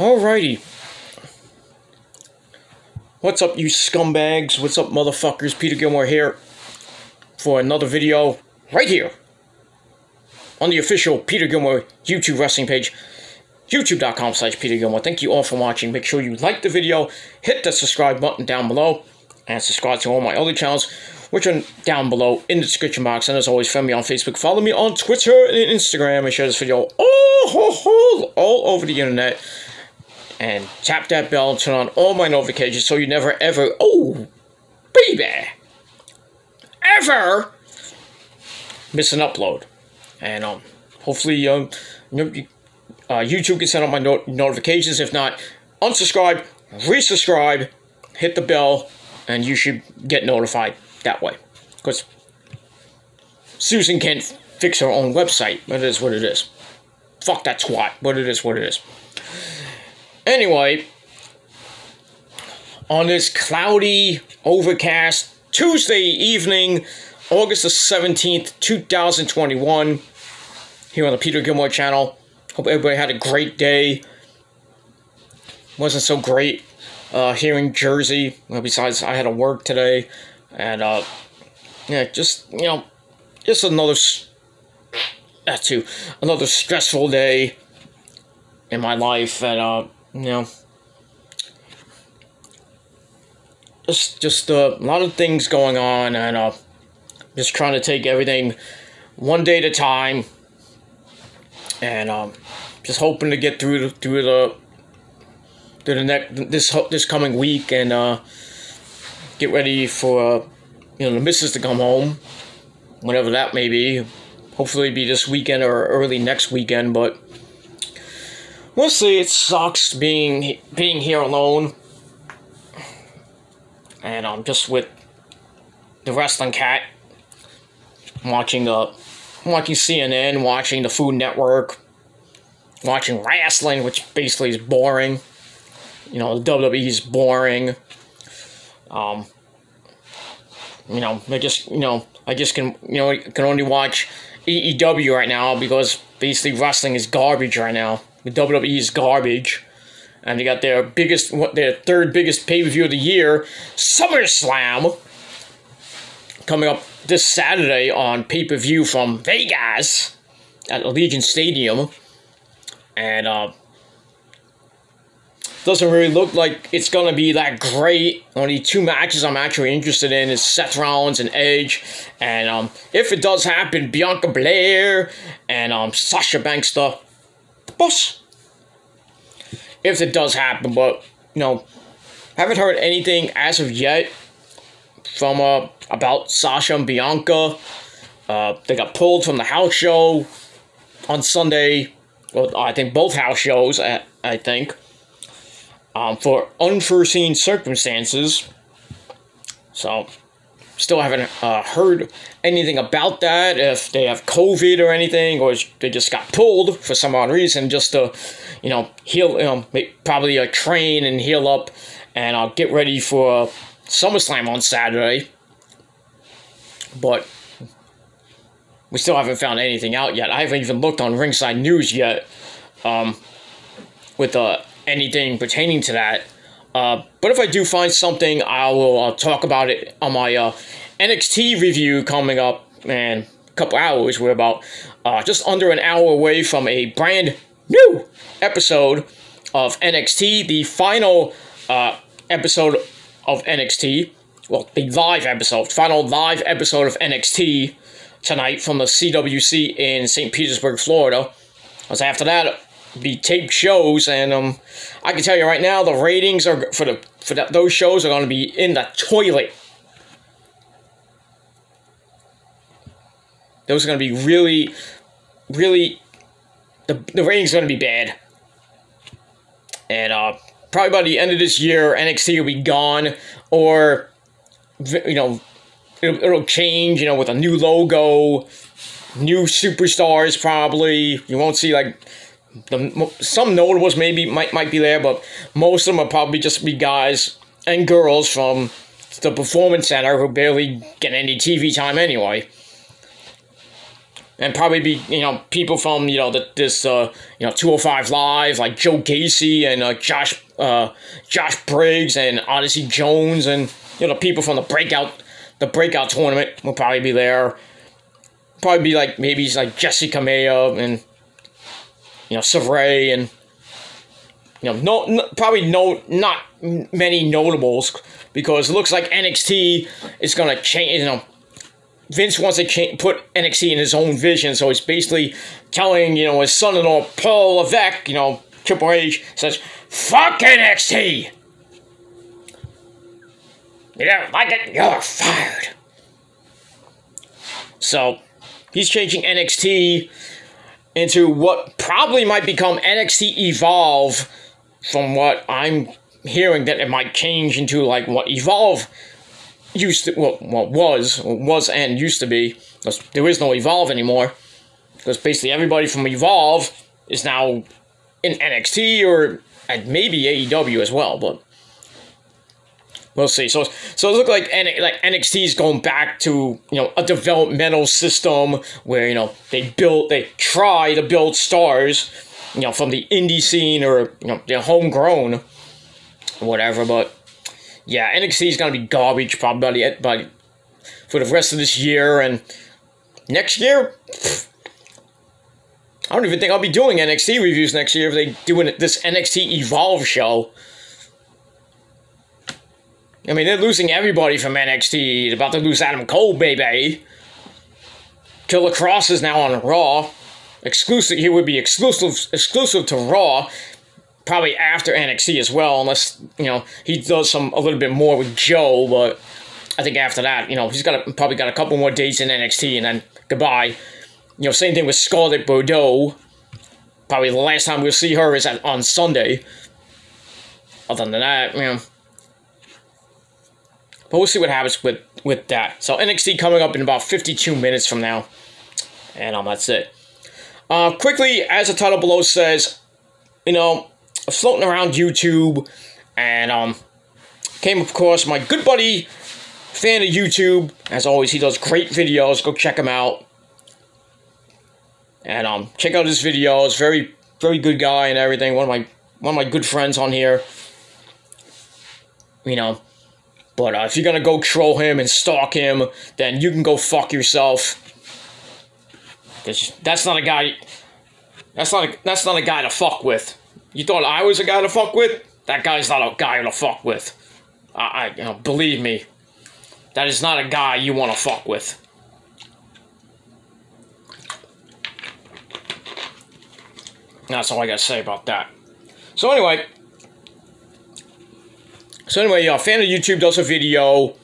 Alrighty. What's up, you scumbags? What's up, motherfuckers? Peter Gilmore here for another video right here on the official Peter Gilmore YouTube wrestling page, youtube.com/Peter Gilmore. Thank you all for watching. Make sure you like the video, hit the subscribe button down below, and subscribe to all my other channels, which are down below in the description box. And as always, friend me on Facebook, follow me on Twitter and Instagram, and share this video all over the internet. And tap that bell and turn on all my notifications so you never ever, ever miss an upload. And hopefully YouTube can send out my notifications. If not, unsubscribe, resubscribe, hit the bell, and you should get notified that way. Because Susan can't fix her own website. It is what it is. Fuck that twat, but it is what it is. Anyway, on this cloudy, overcast Tuesday evening, August the 17th, 2021, here on the Peter Gilmore channel. Hope everybody had a great day. Wasn't so great here in Jersey. Well, besides, I had to work today. And, yeah, just another, another stressful day in my life. And, just a lot of things going on, and just trying to take everything one day at a time, and just hoping to get through this coming week, and get ready for the missus to come home, whenever that may be. Hopefully it'll be this weekend or early next weekend, but we'll see. It sucks being here alone, and I'm just with the wrestling cat, watching CNN, watching the Food Network, watching wrestling, which basically is boring. The WWE is boring. I just can only watch AEW right now because basically wrestling is garbage right now. The WWE is garbage, and they got their third biggest pay-per-view of the year, SUMMERSLAM, coming up this Saturday on pay-per-view from Vegas at Allegiant Stadium, and doesn't really look like it's gonna be that great. Only two matches I'm actually interested in is Seth Rollins and Edge, and if it does happen, Bianca Belair and Sasha Banks the boss. If it does happen, but haven't heard anything as of yet from about Sasha and Bianca. They got pulled from the house show on Sunday. Well, I think both house shows. I think. For unforeseen circumstances. So, still haven't heard anything about that, if they have COVID or anything, or they just got pulled for some odd reason, just to, heal, probably train and heal up, and get ready for SummerSlam on Saturday. But we still haven't found anything out yet. I haven't even looked on Ringside News yet, with anything pertaining to that. But if I do find something, I will talk about it on my NXT review coming up in a couple hours. We're about just under an hour away from a brand new episode of NXT, the final episode of NXT. Well, the live episode, final live episode of NXT tonight from the CWC in St. Petersburg, Florida. Because after that, be taped shows, and I can tell you right now, the ratings are those shows are going to be in the toilet. Those are going to be really the ratings are going to be bad, and probably by the end of this year, NXT will be gone, or it'll change, with a new logo, new superstars. Probably you won't see some notables might be there, but most of them will probably just be guys and girls from the Performance Center who barely get any TV time anyway. and probably be, you know, people from, you know, this 205 Live, like Joe Gacy and Josh Briggs and Odyssey Jones, and, you know, people from the breakout tournament will probably be there. Probably be like, maybe it's like Jesse Kamea and, you know, Saray, and, you know, probably not many notables, because it looks like NXT is going to change, you know, Vince wants to put NXT in his own vision, so he's basically telling, you know, his son-in-law, Paul Levesque, you know, Triple H, says, fuck NXT! You don't like it? You're fired. So, he's changing NXT into what probably might become NXT Evolve, from what I'm hearing, that it might change into, like, what Evolve used to, was and used to be. Because there is no Evolve anymore. Because basically everybody from Evolve is now in NXT, or maybe AEW as well, but we'll see. So it looks like NXT is going back to, you know, a developmental system where, you know, they try to build stars, you know, from the indie scene, or, you know, they're homegrown or whatever. But yeah, NXT is gonna be garbage probably for the rest of this year, and next year, I don't even think I'll be doing NXT reviews next year if they doing this NXT Evolve show. I mean, they're losing everybody from NXT. They're about to lose Adam Cole, baby. Killer Kross is now on Raw. Exclusive. He would be exclusive to Raw. Probably after NXT as well, unless, you know, he does a little bit more with Joe. But I think after that, you know, he's probably got a couple more dates in NXT, and then goodbye. You know, same thing with Scarlett Bordeaux. Probably the last time we'll see her is on Sunday. Other than that, you know. But we'll see what happens with that. So NXT coming up in about 52 minutes from now. And that's it. Quickly, as the title below says, you know, floating around YouTube, and came across my good buddy, fan of YouTube. As always, he does great videos. Go check him out. And check out his videos. Very, very good guy and everything. One of my good friends on here. You know. But if you're gonna go troll him and stalk him, then you can go fuck yourself. Cause that's not a guy. That's not a guy to fuck with. You thought I was a guy to fuck with? That guy's not a guy to fuck with. You know, believe me, that is not a guy you want to fuck with. That's all I gotta say about that. So anyway, fan of YouTube does a video,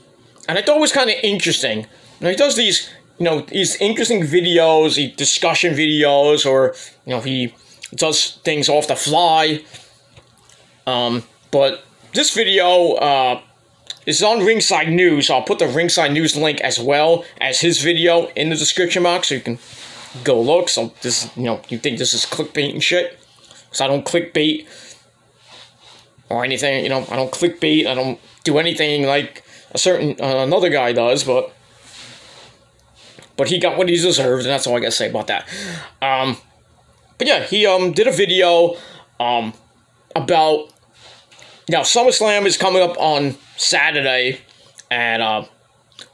and I thought it was kind of interesting. You know, he does these, you know, these interesting videos, discussion videos, or, you know, he does things off the fly. But this video is on Ringside News, so I'll put the Ringside News link as well as his video in the description box, so you can go look. So this, you know, you think this is clickbait and shit? So I don't clickbait or anything, you know, I don't clickbait, I don't do anything like another guy does, but he got what he deserved, and that's all I gotta say about that. But yeah, he did a video about, now SummerSlam is coming up on Saturday, and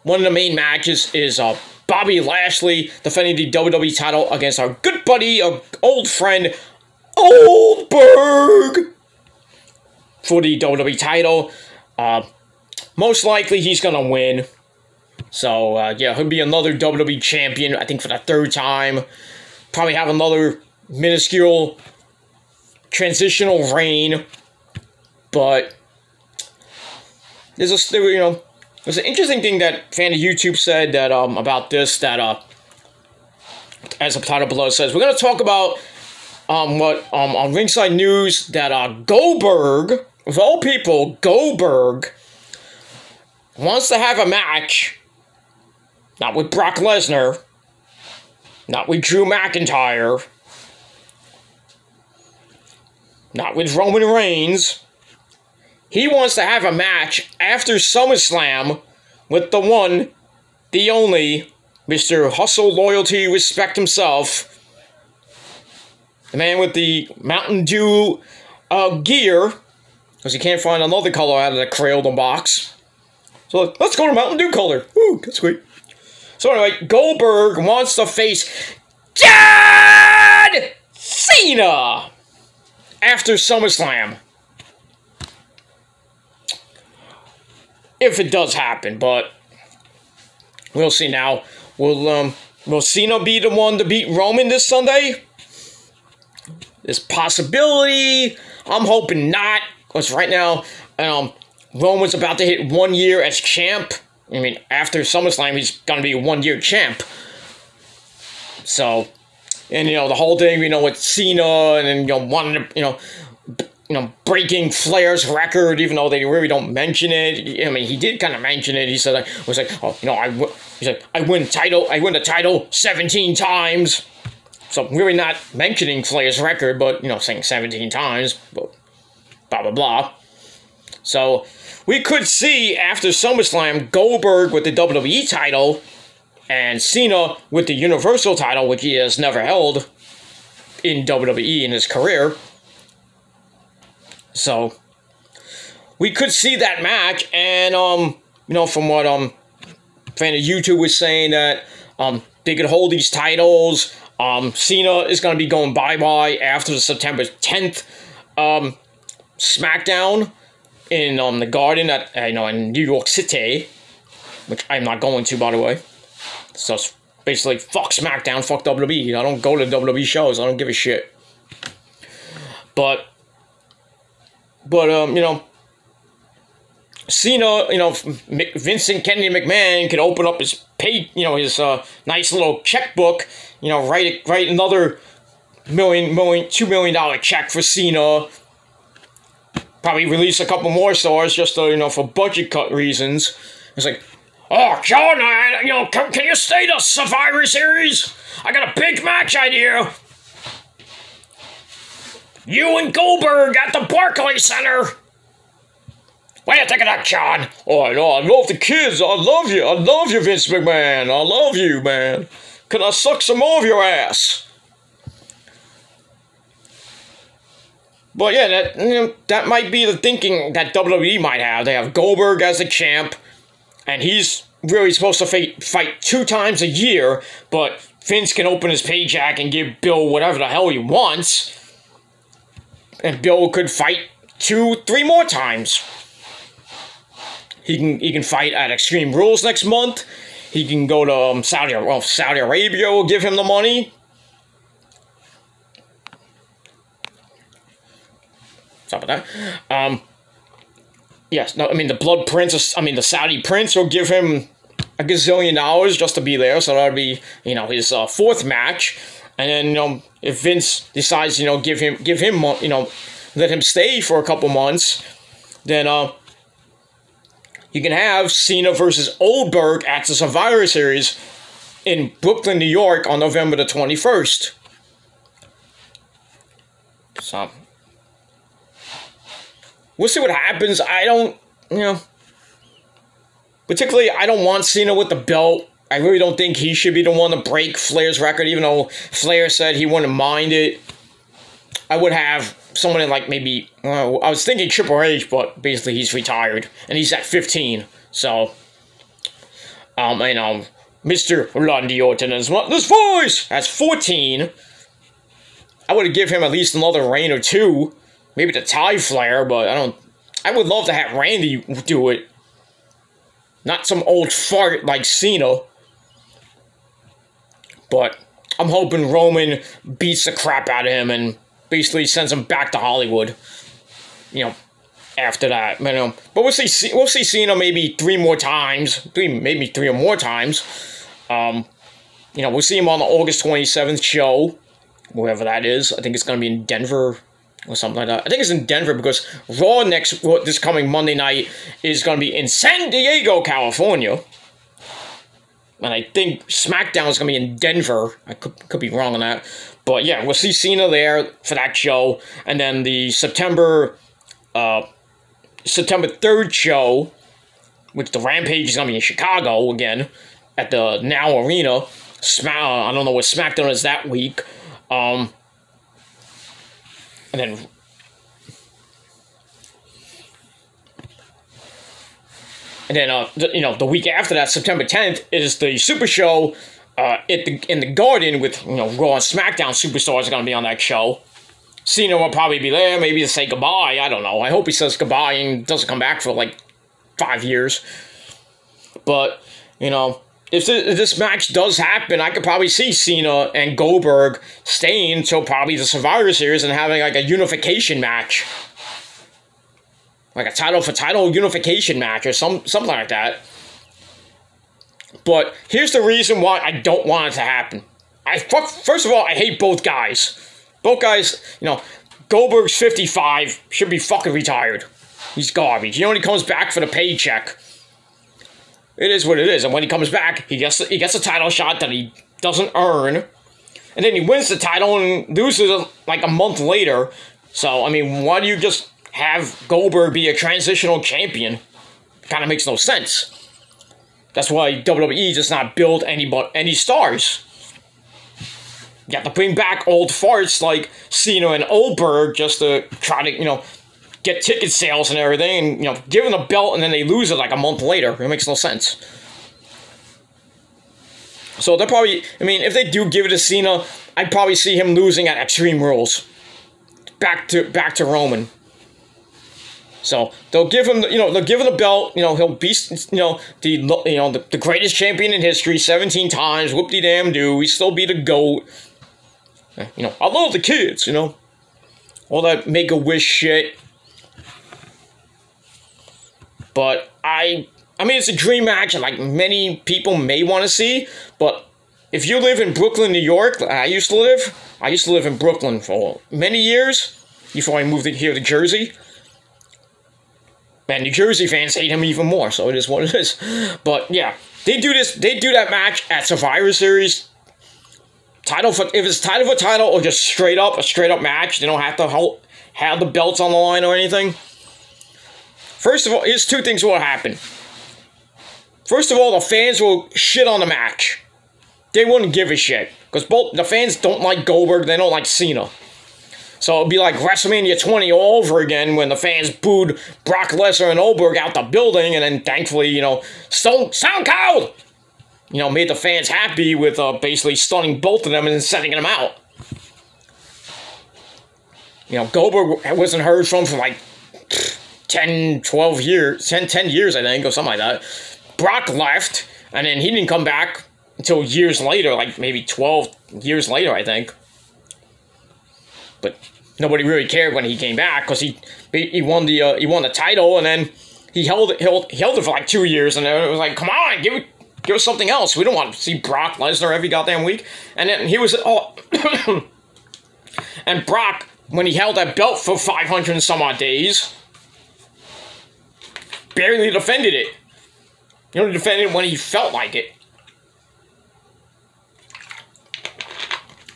one of the main matches is Bobby Lashley defending the WWE title against our good buddy, our old friend, Goldberg, for the WWE title. Most likely he's gonna win. So, yeah, he'll be another WWE champion, I think, for the third time. Probably have another minuscule transitional reign. But there's an interesting thing that fan of YouTube said that about this, that as the title below says, we're gonna talk about on Ringside News, that Goldberg, of all people, Goldberg wants to have a match, not with Brock Lesnar, not with Drew McIntyre, not with Roman Reigns. He wants to have a match after SummerSlam with the one, the only, Mr. Hustle, Loyalty, Respect himself. The man with the Mountain Dew gear. Because he can't find another color out of the Crayola box. So let's go to Mountain Dew color. Ooh, that's great. So anyway, Goldberg wants to face John Cena after SummerSlam. If it does happen, but we'll see now. Will Cena be the one to beat Roman this Sunday? There's possibility. I'm hoping not. Because right now, Roman's about to hit 1 year as champ. I mean, after SummerSlam, he's going to be a 1 year champ. So, and, the whole thing, with Cena and, wanting to, breaking Flair's record, even though they really don't mention it. I mean, he did kind of mention it. He said, I win the title 17 times. So, really not mentioning Flair's record, but, saying 17 times, but blah, blah, blah. So, we could see, after SummerSlam, Goldberg with the WWE title, and Cena with the Universal title, which he has never held in WWE in his career. So, we could see that match, and, from what, fan of YouTube was saying that, they could hold these titles. Cena is going to be going bye-bye after the September 10th, SmackDown in, the Garden at, in New York City, which I'm not going to, by the way. So, it's basically, fuck SmackDown, fuck WWE. I don't go to WWE shows. I don't give a shit. But, Cena, Vincent Kennedy McMahon can open up his his nice little checkbook, write another $2 million check for Cena. Probably release a couple more stars just to, for budget cut reasons. It's like, oh, John, can you stay to Survivor Series? I got a big match idea. You and Goldberg at the Barclays Center. What do you think of that, John? Oh, I know, I love the kids. I love you. I love you, Vince McMahon. I love you, man. Can I suck some more of your ass? But yeah, that might be the thinking that WWE might have. They have Goldberg as a champ, and he's really supposed to fight 2 times a year, but Vince can open his paycheck and give Bill whatever the hell he wants. And Bill could fight 2-3 more times. He can fight at Extreme Rules next month. He can go to Saudi Arabia will give him the money. Stop with that. Yes, no, I mean, the Saudi Prince will give him a gazillion dollars just to be there, so that would be, his 4th match. And then, if Vince decides, give him, let him stay for a couple months, then, you can have Cena versus Goldberg at the Survivor Series in Brooklyn, New York on November the 21st. So, we'll see what happens. I don't, particularly, I don't want Cena with the belt. I really don't think he should be the one to break Flair's record, even though Flair said he wouldn't mind it. I would have someone in, like, maybe, I was thinking Triple H, but basically he's retired, and he's at 15, so, Mr. Randy Orton as well, this voice, has 14. I would give him at least another reign or 2, maybe to tie Flair, but I would love to have Randy do it, not some old fart like Cena, but I'm hoping Roman beats the crap out of him and basically sends him back to Hollywood, after that. But we'll see Cena maybe 3 more times, maybe 3 or more times. We'll see him on the August 27th show, wherever that is. I think it's going to be in Denver or something like that. I think it's in Denver because Raw this coming Monday night is going to be in San Diego, California. And I think SmackDown is going to be in Denver. I could be wrong on that. But yeah, we'll see Cena there for that show. And then the September 3rd show, which the Rampage is going to be in Chicago again. at the Now Arena. I don't know what SmackDown is that week. And then the week after that, September 10th, is the Super Show in the Garden with, Raw and SmackDown superstars are going to be on that show. Cena will probably be there, maybe to say goodbye. I don't know. I hope he says goodbye and doesn't come back for like 5 years. But, if this match does happen, I could probably see Cena and Goldberg staying until probably the Survivor Series and having like a unification match. Like a title-for-title unification match or something like that. But here's the reason why I don't want it to happen. First of all, I hate both guys. Both guys, Goldberg's 55, should be fucking retired. He's garbage. He only comes back for the paycheck. It is what it is. And when he comes back, he gets a title shot that he doesn't earn. And then he wins the title and loses it like a month later. So, I mean, why do you just have Goldberg be a transitional champion? Kind of makes no sense. That's why WWE does not build any stars. You have to bring back old farts like Cena and Goldberg just to try to, get ticket sales and everything, and, give them a belt and then they lose it like a month later. It makes no sense. So they'll probably, if they do give it to Cena, I'd probably see him losing at Extreme Rules. Back to Roman. So they'll give him, they'll give him the belt. He'll be, the greatest champion in history, 17 times. Whoop-de-damn-do. He still be the GOAT. I love the kids. All that Make-A-Wish shit. But it's a dream match, like many people may want to see. But if you live in Brooklyn, New York, I used to live in Brooklyn for many years before I moved here to Jersey. And New Jersey fans hate him even more, so it is what it is. But yeah, they do that match at Survivor Series. If it's title for title or just a straight up match, they don't have to have the belts on the line or anything. First of all, here's two things will happen. First of all, the fans will shit on the match. They wouldn't give a shit. Because both the fans don't like Goldberg, they don't like Cena. So it'll be like WrestleMania 20 all over again when the fans booed Brock Lesnar and Goldberg out the building, and then thankfully, Stone Cold, made the fans happy with basically stunning both of them and then setting them out. Goldberg wasn't heard from for like 10 years, I think, or something like that. Brock left, and then he didn't come back until years later, like maybe 12 years later, I think. But nobody really cared when he came back because he won the title, and then he held it for like 2 years, and then it was like, come on, give us something else. We don't want to see Brock Lesnar every goddamn week. And then he was and Brock, when he held that belt for 500 and some odd days, barely defended it. He only defended it when he felt like it.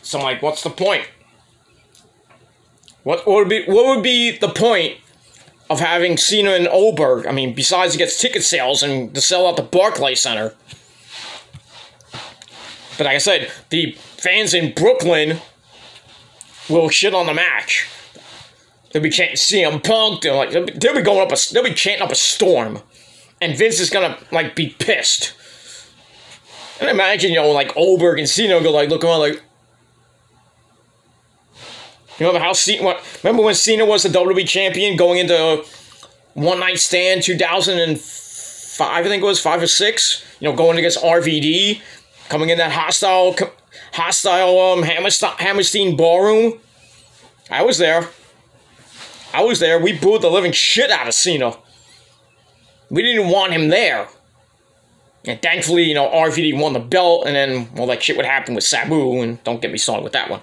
So I'm like, what's the point? What would be the point of having Cena and Goldberg? Besides he gets ticket sales and to sell out the Barclays Center. But like I said, the fans in Brooklyn will shit on the match. They'll be chanting CM Punk. They'll be chanting up a storm, and Vince is gonna be pissed. And imagine Goldberg and Cena go look around like. Remember when Cena was the WWE champion going into One Night Stand 2005, I think it was 5 or 6. Going against RVD, coming in that hostile Hammerstein ballroom. I was there. We booed the living shit out of Cena. We didn't want him there. And thankfully, RVD won the belt, and then all that shit would happen with Sabu, and don't get me started with that one.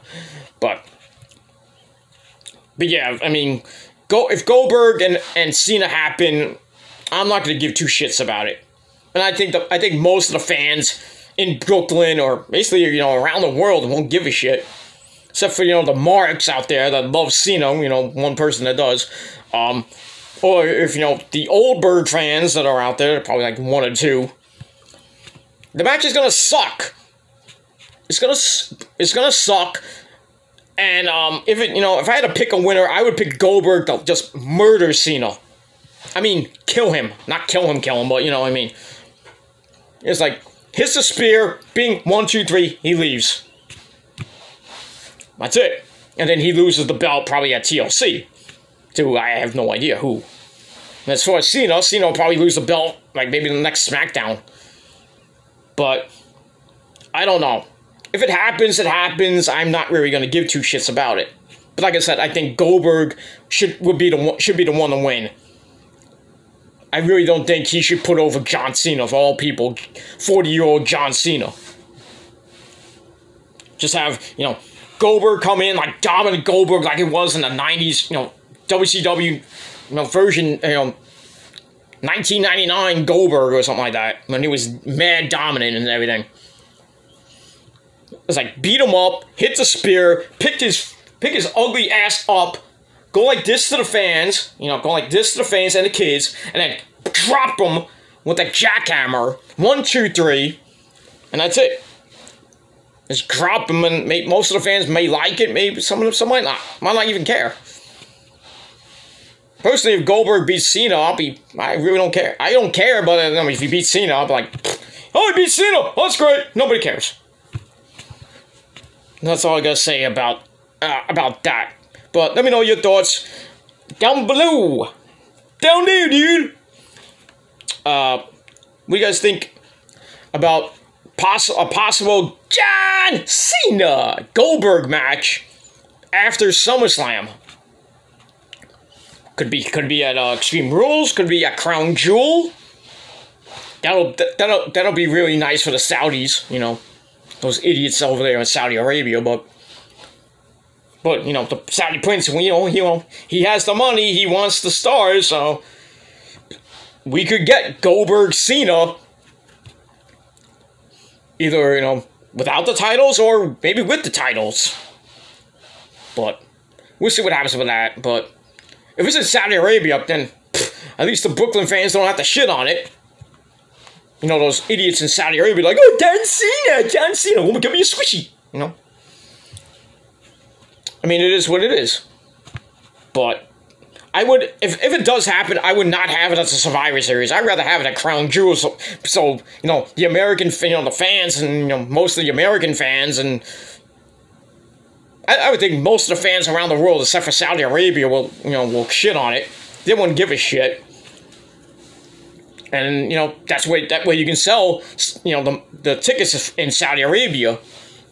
But yeah, if Goldberg and Cena happen, I'm not going to give two shits about it. And I think most of the fans in Brooklyn, or basically, around the world, won't give a shit. Except for, the marks out there that love Cena, one person that does. Or if, the Goldberg fans that are out there, probably like one or two. The match is gonna suck. It's gonna suck. And if I had to pick a winner, I would pick Goldberg to just murder Cena. I mean, kill him, not kill him, but you know what I mean. It's like hits the spear, bing, 1, 2, 3, he leaves. That's it. And then he loses the belt probably at TLC. To I have no idea who. And as far as Cena will probably lose the belt like maybe the next SmackDown. But I don't know. If it happens, it happens. I'm not really gonna give two shits about it. But like I said, I think Goldberg should be the one to win. I really don't think he should put over John Cena of all people. 40-year-old John Cena. Just have, Goldberg come in like dominant Goldberg like it was in the 90s, WCW, version, 1999 Goldberg or something like that. When he was mad dominant and everything. It's like beat him up, hit the spear, pick his ugly ass up, go like this to the fans, go like this to the fans and the kids, and then drop them with a jackhammer. 1, 2, 3, and that's it. Just drop them, and most of the fans may like it, maybe some might not even care. Personally, if Goldberg beats Cena, I really don't care. I don't care, but if he beats Cena, I'll be like, oh, he beat Cena, oh, that's great. Nobody cares. That's all I gotta say about that. But let me know your thoughts down below. Down there, dude. What do you guys think about a possible John Cena Goldberg match after SummerSlam? Could be at Extreme Rules. Could be at Crown Jewel. That'll be really nice for the Saudis. Those idiots over there in Saudi Arabia, but the Saudi prince, he has the money, he wants the stars, so we could get Goldberg Cena either, without the titles or maybe with the titles. But we'll see what happens with that. But if it's in Saudi Arabia, then at least the Brooklyn fans don't have to shit on it. Those idiots in Saudi Arabia like, oh, John Cena, well, give me a squishy, I mean, it is what it is. But I would, if it does happen, I would not have it as a Survivor Series. I'd rather have it at Crown Jewel, so the American, the fans, and, most of the American fans, and I would think most of the fans around the world, except for Saudi Arabia, will shit on it. They wouldn't give a shit. And, that way you can sell, the tickets in Saudi Arabia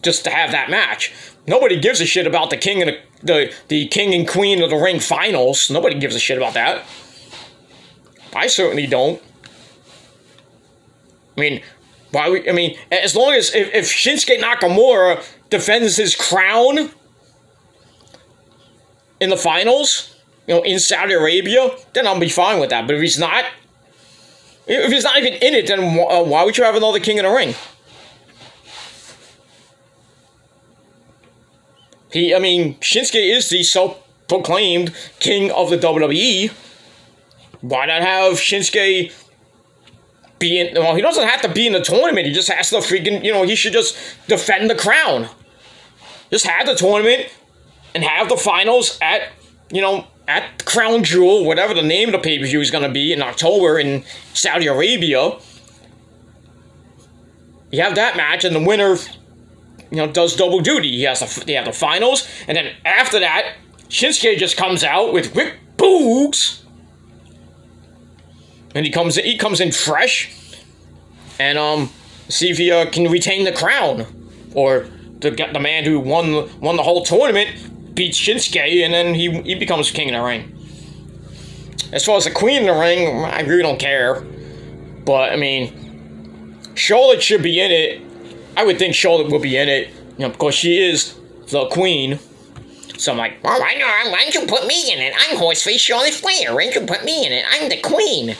just to have that match. Nobody gives a shit about the king and the king and queen of the ring finals. Nobody gives a shit about that. I certainly don't. I mean, as long as if Shinsuke Nakamura defends his crown in the finals, in Saudi Arabia, then I'll be fine with that. But if he's not even in it, then why would you have another King of the Ring? Shinsuke is the self-proclaimed King of the WWE. Why not have Shinsuke be in... Well, he doesn't have to be in the tournament. He just has to freaking... he should just defend the crown. Just have the tournament and have the finals at, at Crown Jewel, whatever the name of the pay-per-view is going to be in October in Saudi Arabia. You have that match, and the winner, does double duty. They have the finals, and then after that, Shinsuke just comes out with Rick Boogs, and he comes in fresh, and see if he can retain the crown, or the man who won the whole tournament beats Shinsuke, and then he becomes King of the Ring. As far as the Queen of the Ring, I really don't care. But, Charlotte should be in it. I would think Charlotte will be in it, because she is the Queen. So I'm like, well, why don't you put me in it? I'm Horseface Charlotte Flair. Why don't you put me in it? I'm the Queen.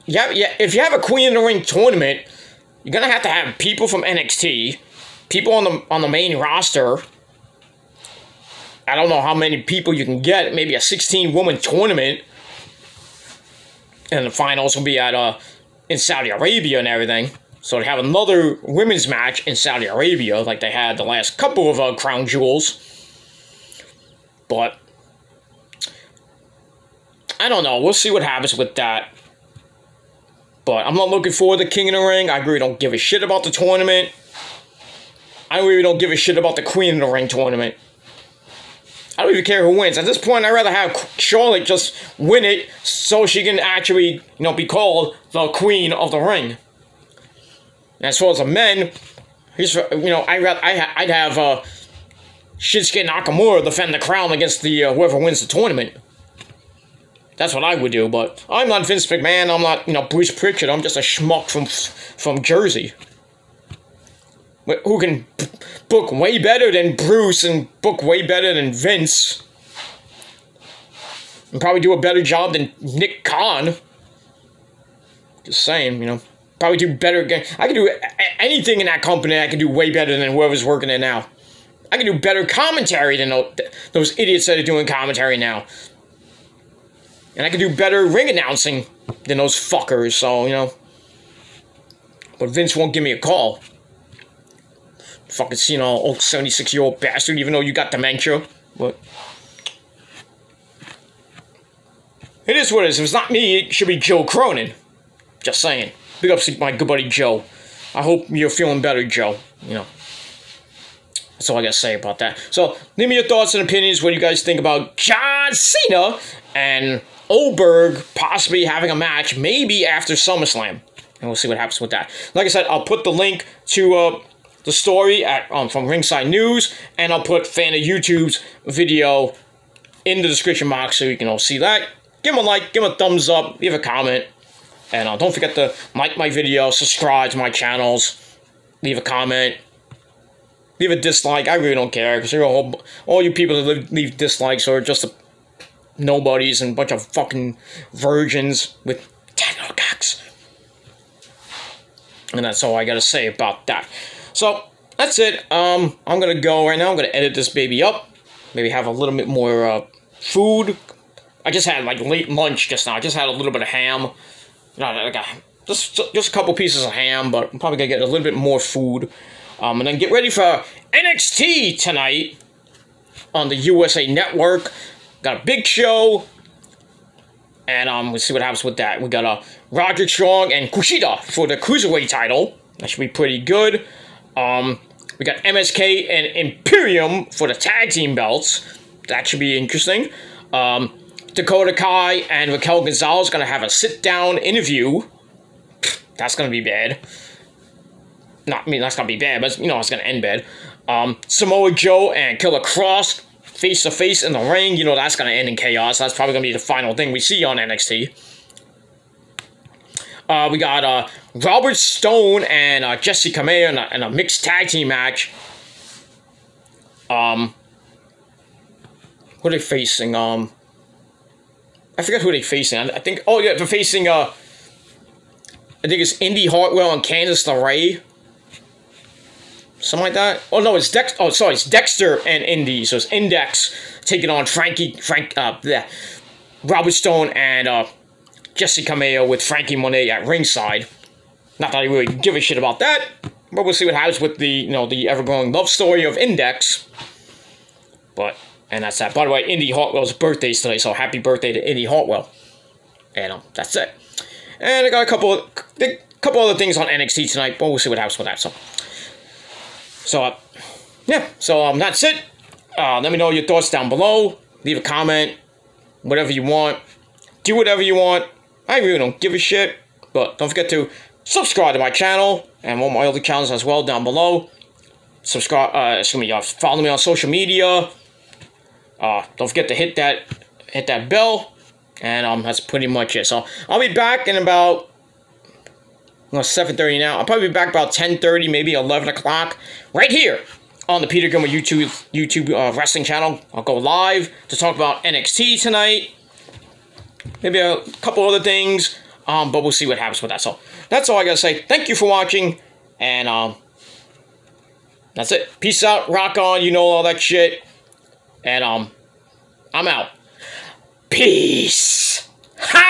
If you have a Queen of the Ring tournament, you're gonna have to have people from NXT, people on the main roster. I don't know how many people you can get. Maybe a 16-woman tournament. And the finals will be at in Saudi Arabia and everything. So they have another women's match in Saudi Arabia, like they had the last couple of crown jewels. But I don't know. We'll see what happens with that. But I'm not looking forward to King of the Ring. I really don't give a shit about the tournament. I really don't give a shit about the Queen of the Ring tournament. I don't even care who wins. At this point, I'd rather have Charlotte just win it so she can actually, be called the Queen of the Ring. And as far as the men, I'd have Shinsuke Nakamura defend the crown against the whoever wins the tournament. That's what I would do, but I'm not Vince McMahon. I'm not, Bruce Pritchard. I'm just a schmuck from Jersey. Who can book way better than Bruce and book way better than Vince. And probably do a better job than Nick Khan. Just saying, Probably do better. I can do anything in that company. I can do way better than whoever's working there now. I can do better commentary than those idiots that are doing commentary now. And I can do better ring announcing than those fuckers, so, But Vince won't give me a call. Fucking Cena, old 76-year-old bastard, even though you got dementia. But it is what it is. If it's not me, it should be Joe Cronin. Just saying. Big ups to my good buddy Joe. I hope you're feeling better, Joe. That's all I gotta say about that. So, leave me your thoughts and opinions. What do you guys think about John Cena and Goldberg possibly having a match, maybe after SummerSlam? And we'll see what happens with that. Like I said, I'll put the link to the story from Ringside News, and I'll put Fan of YouTube's video in the description box so you can all see that. Give him a like, give him a thumbs up, leave a comment, and don't forget to like my video, subscribe to my channels, leave a comment, leave a dislike. I really don't care, because all you people that leave dislikes are just nobodies and a bunch of fucking virgins with techno cocks. And that's all I gotta say about that. So, that's it. I'm gonna go right now. I'm gonna edit this baby up. Maybe have a little bit more food. I just had late lunch just now. I just had a little bit of ham. Just a couple pieces of ham, but I'm probably gonna get a little bit more food. And then get ready for NXT tonight on the USA Network. Got a big show. And we'll see what happens with that. We got Roderick Strong and Kushida for the Cruiserweight title. That should be pretty good. We got MSK and Imperium for the tag team belts. That should be interesting. Dakota Kai and Raquel Gonzalez going to have a sit-down interview. That's going to be bad. That's going to be bad, but it's going to end bad. Samoa Joe and Killer Kross face-to-face in the ring. That's going to end in chaos. That's probably going to be the final thing we see on NXT. We got Robert Stone and Jesse Kamea in a mixed tag team match. Who are they facing? I forget who they're facing. I think. Oh yeah, they're facing. I think it's Indy Hartwell and Candice LeRae. Something like that. Oh no, it's Dex. Oh sorry, it's Dexter and Indy. So it's Index taking on Robert Stone and Jesse Kamea with Frankie Monet at ringside. Not that I really give a shit about that, but we'll see what happens with the the ever-growing love story of Index. And that's that. By the way, Indy Hartwell's birthday is today, so happy birthday to Indy Hartwell. And that's it. And I got a couple other things on NXT tonight, but we'll see what happens with that. So yeah. So that's it. Let me know your thoughts down below. Leave a comment, whatever you want. Do whatever you want. I really don't give a shit. But don't forget to subscribe to my channel and all my other channels as well down below. Subscribe. Follow me on social media. Don't forget to hit that bell. And that's pretty much it. So I'll be back in about 7:30 now. I'll probably be back about 10:30, maybe 11 o'clock, right here on the Peter Gilmer YouTube wrestling channel. I'll go live to talk about NXT tonight. Maybe a couple other things, but we'll see what happens with that. So that's all I gotta say. Thank you for watching, and that's it. Peace out, rock on, all that shit, and I'm out. Peace. Ha!